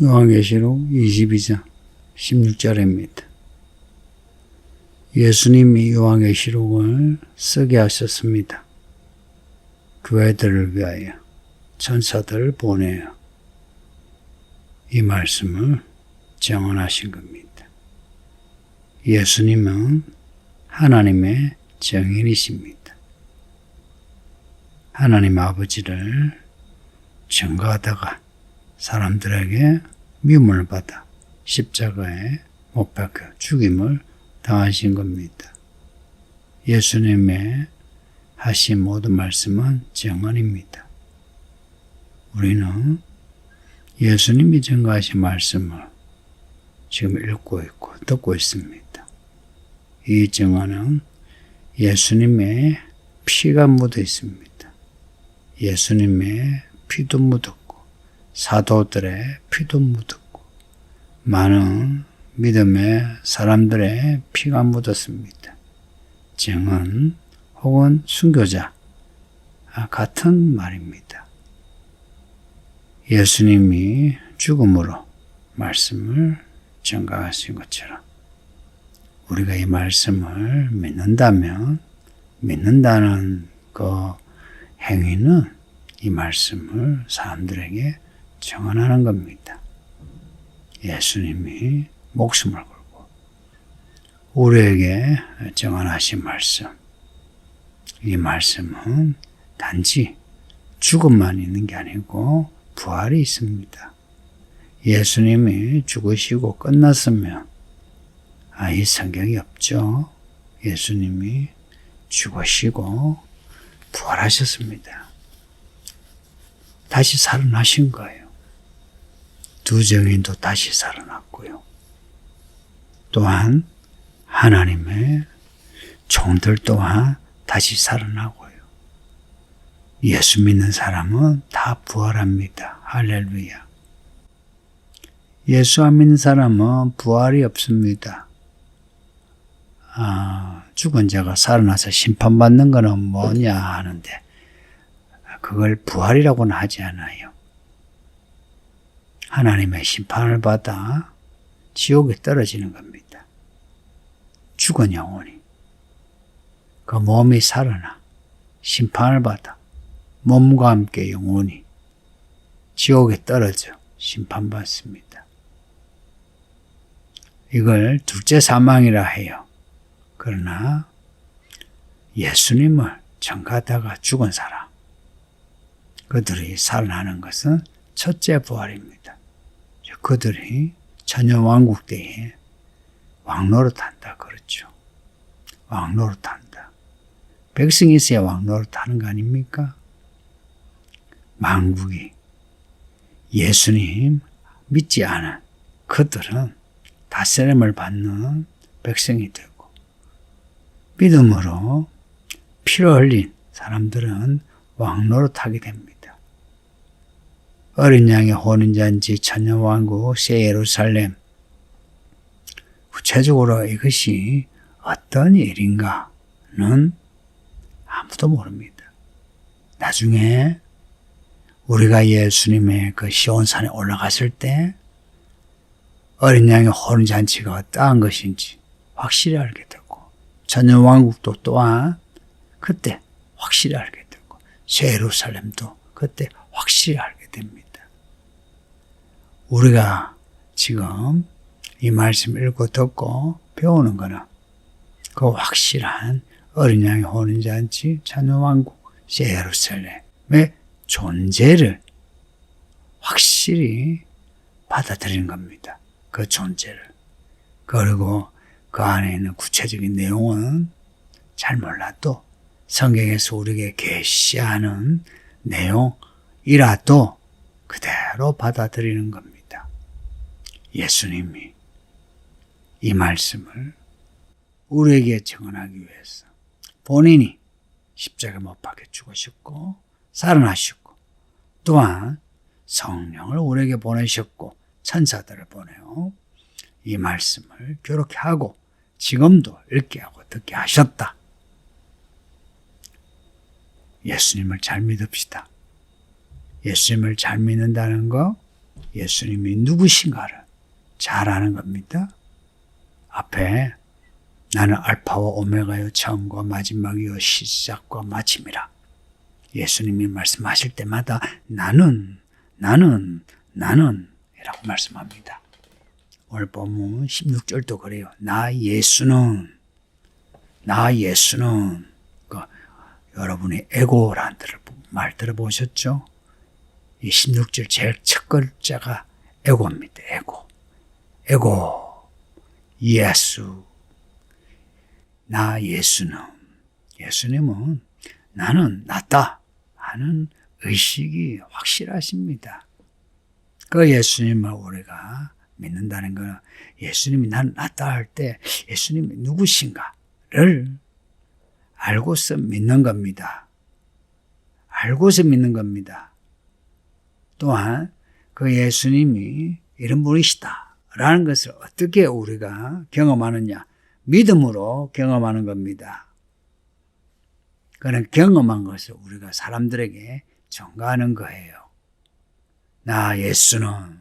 요한계시록 22장 16절입니다. 예수님이 요한계시록을 쓰게 하셨습니다. 교회들을 위하여 천사들을 보내어 이 말씀을 증언하신 겁니다. 예수님은 하나님의 증인이십니다. 하나님 아버지를 증거하다가 사람들에게 미움을 받아 십자가에 못 박혀 죽임을 당하신 겁니다. 예수님의 하신 모든 말씀은 증언입니다. 우리는 예수님이 증거하신 말씀을 지금 읽고 있고 듣고 있습니다. 이 증언은 예수님의 피가 묻어 있습니다. 예수님의 피도 묻었고 사도들의 피도 묻었고 많은 믿음의 사람들의 피가 묻었습니다. 증언 혹은 순교자 같은 말입니다. 예수님이 죽음으로 말씀을 증거하신 것처럼 우리가 이 말씀을 믿는다는 그 행위는 이 말씀을 사람들에게 증언하는 겁니다. 예수님이 목숨을 걸고 우리에게 증언하신 말씀, 이 말씀은 단지 죽음만 있는 게 아니고 부활이 있습니다. 예수님이 죽으시고 끝났으면 이 성경이 없죠. 예수님이 죽으시고 부활하셨습니다. 다시 살아나신 거예요. 두 증인도 다시 살아났고요. 또한 하나님의 종들 또한 다시 살아나고요. 예수 믿는 사람은 다 부활합니다. 할렐루야. 예수 안 믿는 사람은 부활이 없습니다. 죽은 자가 살아나서 심판받는 것은 뭐냐 하는데 그걸 부활이라고는 하지 않아요. 하나님의 심판을 받아 지옥에 떨어지는 겁니다. 죽은 영혼이 그 몸이 살아나 심판을 받아 몸과 함께 영혼이 지옥에 떨어져 심판받습니다. 이걸 둘째 사망이라 해요. 그러나 예수님을 전가하다가 죽은 사람 그들이 살아나는 것은 첫째 부활입니다. 그들이 천년왕국 때에 왕노릇한다 그렇죠. 왕노릇한다. 백성이 있어야 왕노릇하는 거 아닙니까? 만국이 예수님 믿지 않은 그들은 다스림을 받는 백성이 되고 믿음으로 피를 흘린 사람들은 왕노릇하게 됩니다. 어린 양의 혼인잔치, 천년왕국, 새 예루살렘. 구체적으로 이것이 어떤 일인가는 아무도 모릅니다. 나중에 우리가 예수님의 그 시온산에 올라갔을 때 어린 양의 혼인잔치가 어떠한 것인지 확실히 알게 되고 천년왕국도 또한 그때 확실히 알게 되고 새 예루살렘도 그때 확실히 알게 됩니다. 우리가 지금 이 말씀 읽고 듣고 배우는 거는 그 확실한 어린 양의 혼인잔치, 천년왕국, 새 예루살렘의 존재를 확실히 받아들이는 겁니다. 그 존재를. 그리고 그 안에 있는 구체적인 내용은 잘 몰라도 성경에서 우리에게 계시하는 내용이라도 그대로 받아들이는 겁니다. 예수님이 이 말씀을 우리에게 증언하기 위해서 본인이 십자가에 못 박혀 죽으셨고 살아나셨고 또한 성령을 우리에게 보내셨고 천사들을 보내어 이 말씀을 교롭게 하고 지금도 읽게 하고 듣게 하셨다. 예수님을 잘 믿읍시다. 예수님을 잘 믿는다는 거 예수님이 누구신가를 잘 아는 겁니다. 앞에 나는 알파와 오메가요 처음과 마지막이요 시작과 마침이라. 예수님이 말씀하실 때마다 나는 이라고 말씀합니다. 오늘 본문 16절도 그래요. 나 예수는 여러분이 에고라는 말 들어보셨죠? 이 16절 제일 첫 글자가 에고입니다. 에고 예수. 나 예수님은 나는 낫다 하는 의식이 확실하십니다. 그 예수님을 우리가 믿는다는 것은 예수님이 나는 낫다 할 때 예수님이 누구신가를 알고서 믿는 겁니다. 알고서 믿는 겁니다. 또한 그 예수님이 이런 분이시다라는 것을 어떻게 우리가 경험하느냐? 믿음으로 경험하는 겁니다. 그런 경험한 것을 우리가 사람들에게 전가하는 거예요. 나 예수는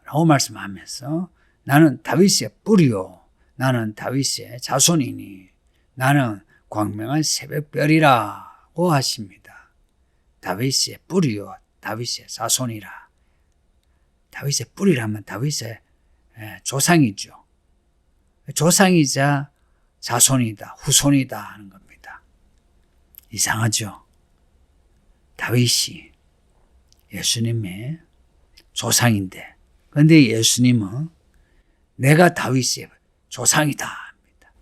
라고 말씀하면서 나는 다윗의 뿌리요 나는 다윗의 자손이니 나는 광명한 새벽별이라고 하십니다. 다윗의 뿌리요 다윗의 자손이라. 다윗의 뿌리라면 다윗의 조상이죠. 조상이자 자손이다, 후손이다 하는 겁니다. 이상하죠? 다윗이 예수님의 조상인데, 그런데 예수님은 내가 다윗의 조상이다 합니다.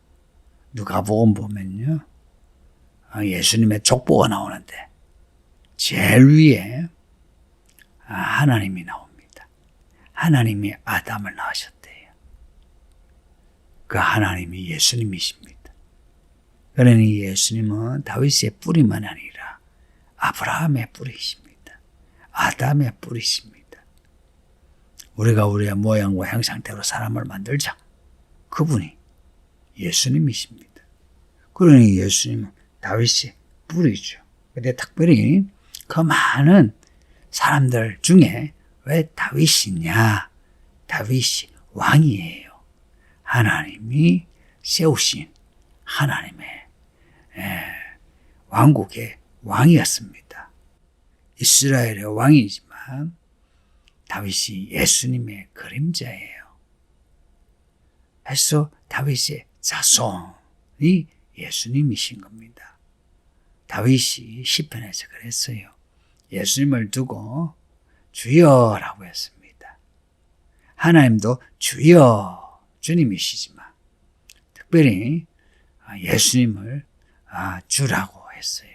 누가복음 보면요, 예수님의 족보가 나오는데 제일 위에 하나님이 나옵니다. 하나님이 아담을 낳으셨대요. 그 하나님이 예수님이십니다. 그러니 예수님은 다윗의 뿌리만 아니라 아브라함의 뿌리십니다. 아담의 뿌리십니다. 우리가 우리의 모양과 형상대로 사람을 만들자. 그분이 예수님이십니다. 그러니 예수님은 다윗의 뿌리죠. 근데 특별히 그 많은 사람들 중에 왜 다윗이냐? 다윗이 왕이에요. 하나님이 세우신 하나님의 왕국의 왕이었습니다. 이스라엘의 왕이지만 다윗이 예수님의 그림자예요. 그래서 다윗의 자손이 예수님이신 겁니다. 다윗이 시편에서 그랬어요. 예수님을 두고 주여라고 했습니다. 하나님도 주여 주님이시지만 특별히 예수님을 주라고 했어요.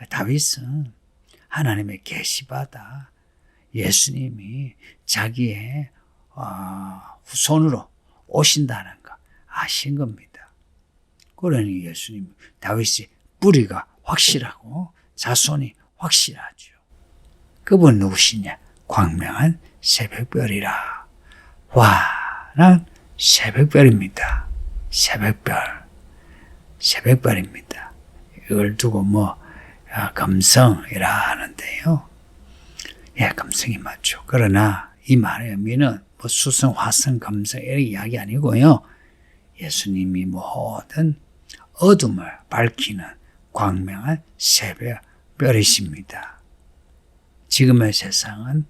다윗은 하나님의 계시받아 예수님이 자기의 후손으로 오신다는 거 아신 겁니다. 그러니 예수님 다윗이 뿌리가 확실하고 자손이 확실하죠. 그분 누구시냐? 광명한 새벽별이라. 환한 새벽별입니다. 새벽별입니다. 이걸 두고 금성이라 하는데요. 예, 금성이 맞죠. 그러나 이 말의 의미는 수성, 화성, 금성 이런 이야기 아니고요. 예수님이 모든 어둠을 밝히는 광명한 새벽별이십니다. 지금의 세상은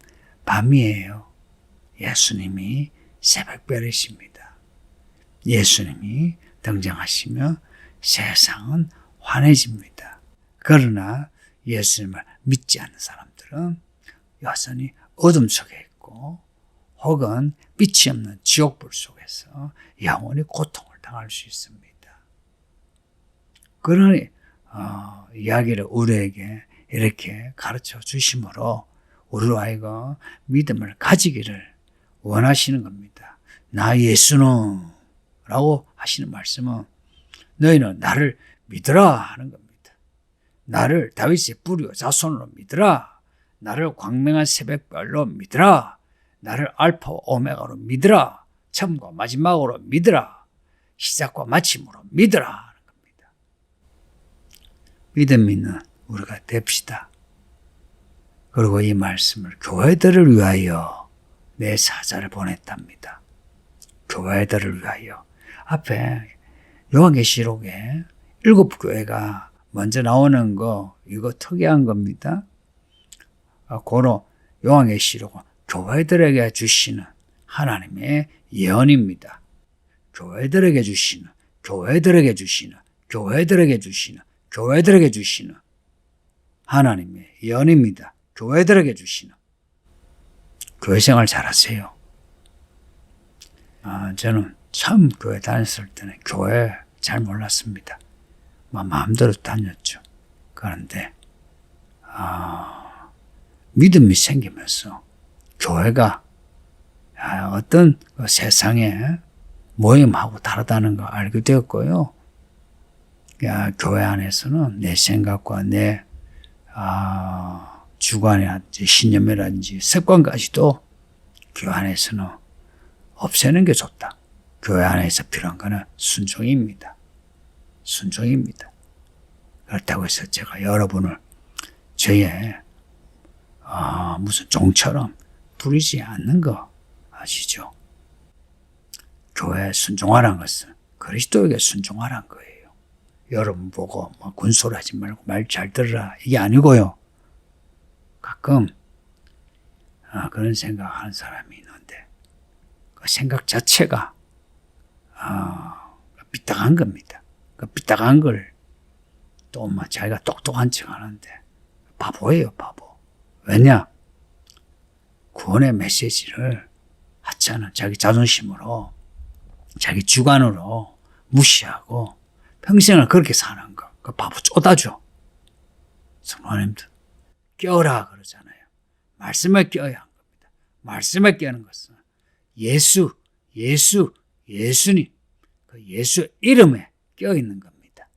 밤이에요. 예수님이 새벽별이십니다. 예수님이 등장하시며 세상은 환해집니다. 그러나 예수님을 믿지 않는 사람들은 여전히 어둠 속에 있고 혹은 빛이 없는 지옥불 속에서 영원히 고통을 당할 수 있습니다. 그러니 이야기를 우리에게 이렇게 가르쳐 주심으로 우리로 하여금 믿음을 가지기를 원하시는 겁니다. 나 예수는 라고 하시는 말씀은 너희는 나를 믿으라 하는 겁니다. 나를 다윗의 뿌리와 자손으로 믿으라. 나를 광명한 새벽별로 믿으라. 나를 알파와 오메가로 믿으라. 처음과 마지막으로 믿으라. 시작과 마침으로 믿으라 하는 겁니다. 믿음 있는 우리가 됩시다. 그리고 이 말씀을 교회들을 위하여 내 사자를 보냈답니다. 교회들을 위하여. 앞에 요한계시록에 7교회가 먼저 나오는 거, 이거 특이한 겁니다. 고로 요한계시록은 교회들에게 주시는 하나님의 예언입니다. 교회들에게 주시는 하나님의 예언입니다. 교회들에게 주시는. 교회 생활 잘하세요. 저는 처음 교회 다녔을 때는 교회 잘 몰랐습니다. 마음대로 다녔죠. 그런데 믿음이 생기면서 교회가 어떤 세상의 모임하고 다르다는 걸 알게 되었고요. 교회 안에서는 내 생각과 내 주관이라든지 신념이라든지 습관까지도 교회 안에서는 없애는 게 좋다. 교회 안에서 필요한 거는 순종입니다. 순종입니다. 그렇다고 해서 제가 여러분을 저의 무슨 종처럼 부리지 않는 거 아시죠? 교회에 순종하라는 것은 그리스도에게 순종하라는 거예요. 여러분 보고 군소리 하지 말고 말 잘 들으라 이게 아니고요. 가끔 그런 생각하는 사람이 있는데 그 생각 자체가 삐딱한 겁니다. 그 삐딱한 걸 또 자기가 똑똑한 척 하는데 바보예요, 바보. 왜냐? 구원의 메시지를 하찮은 자기 자존심으로 자기 주관으로 무시하고 평생을 그렇게 사는 거. 그 바보 쪼다죠. 성도님들 깨어라 그러잖아요. 말씀에 깨어야 한 겁니다. 말씀에 깨는 것은 예수님 그 예수 이름에 깨어 있는 겁니다.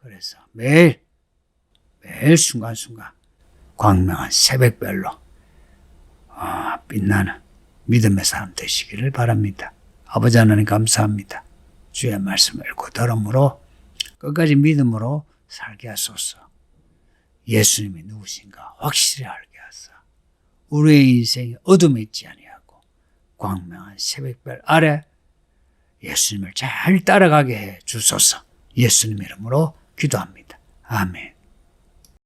그래서 매일 순간순간 광명한 새벽별로 빛나는 믿음의 사람 되시기를 바랍니다. 아버지 하나님 감사합니다. 주의 말씀을 읽고 들음으로 끝까지 믿음으로 살게 하소서. 예수님이 누구신가 확실히 알게 하사 우리의 인생이 어둠에 있지 아니하고 광명한 새벽별 아래 예수님을 잘 따라가게 해 주소서. 예수님 이름으로 기도합니다. 아멘.